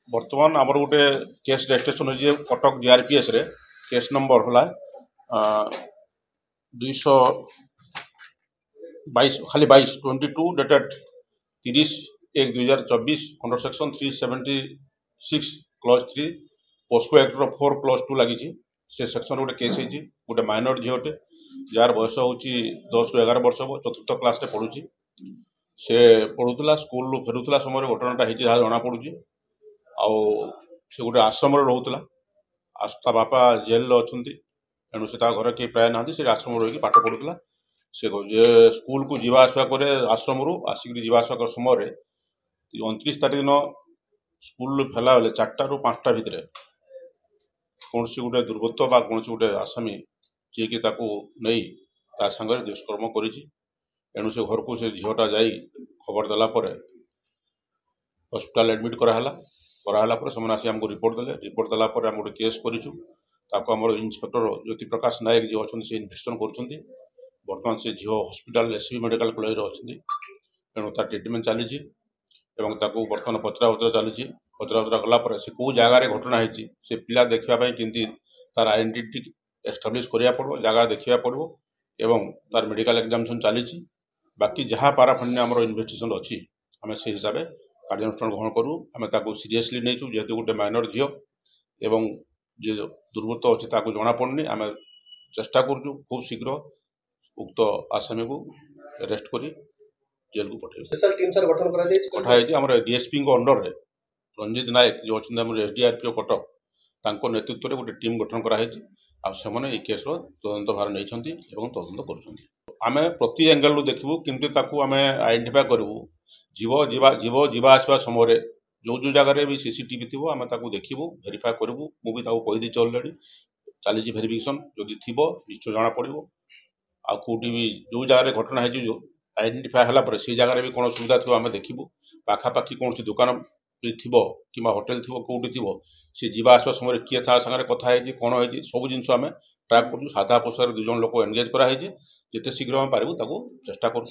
बर्तमान आमर गोटे केस रजिस्ट्रेशन हो कटक जीआरपीएस रे केस नंबर होला 222 खाली 22 dated 30/1/2024 under section 376 clause 3 POCSO act 4 clause 2 लगी से सेक्शन गोटे केस होती गोटे माइनर झीटे जार बयस हूँ 10 ରୁ 11 वर्ष हम चतुर्थ क्लास पढ़ुची से पढ़ुला स्कूल फेरुला समय घटनाटा होती जहाँ जना पड़ी आउ से गोटे आश्रम रोला ता बापा जेल अच्छा तेणु से घर कहीं प्राय ना से आश्रम रही पाठ पढ़ुला से स्कूल को जीवा आसवा करे आश्रम रू आसिक जीवा आसवा समय 29 तारीख दिन स्कूल फेला बेले 4टा ରୁ 5ଟା भितर कौन सी गोटे दुर्वृत्त बा कौन गोटे आसामी जी की नहीं ता सांगे दुष्कर्म करेणु से घर को से झीटा जा खबर देला हॉस्पिटल एडमिट कराला से आसी आमको रिपोर्ट देले रिपोर्ट देला आम गोटे केस करूँ इन्स्पेक्टर ज्योति प्रकाश नायक जी अच्छा से इन्वेस्टिगेशन कर बर्तमान से झील हॉस्पिटल एससीबी मेडिकल कॉलेज अच्छी तेणु तार ट्रिटमेंट चली बर्तमान पचरा उचरा चली पचरा उचरा गला से कौ जगार घटना होती से पिला देखापी केमती तार आइडेंटिटी एस्टाब्लीश करा पड़ो जगह देखा पड़ो एवं तार मेडिकल एग्जामिनेशन चली बाकी जहाँ पाराफान्य आम इन्वेस्टिगेशन अच्छी आम से हिसाब से कार्यानुष्ठान ग्रहण करूँ आम सीरियसली नहीं जेहेतु गोटे माइनर झील एवं जे दुर्वृत्त अच्छी जना पड़नी आम चेष्टा करूँ खूब शीघ्र उक्त आसामी को अरेस्ट कर जेल को पठाई आम डीएसपी अंडर रे रंजित नायक जो अच्छा एसडीआरपी कटक तांको नेतृत्व में गोटे टीम गठन कराई आने केस तदंत भार नहीं तदंत करें प्रति एंगल देखू केमती आम आइडेंटिफाई करूँ जीव जीव जीवा आसवा समय जो जो जगह भी सीसीटीवी थी आम देखू भेरीफाए करूँ मुझे कहीदी अलरेडी चली भेरिफिकेशन जदि थी निश्चय जना पड़ो आ कौटी भी जो जगह घटना है जो आइडेंटिफाए है से जगह भी कौन सुविधा थी आम देखू पाखापाखि कौन दुकान भी थी कि होटेल थी कौटी थी सी जीवा आसवा समय किए सागे कथा कौन है सब जिन आम ट्राक करूँ साधा पोषाक 2 जन लोक एंगेज कराई जिते शीघ्र आम पारू चेष्टा करूँ।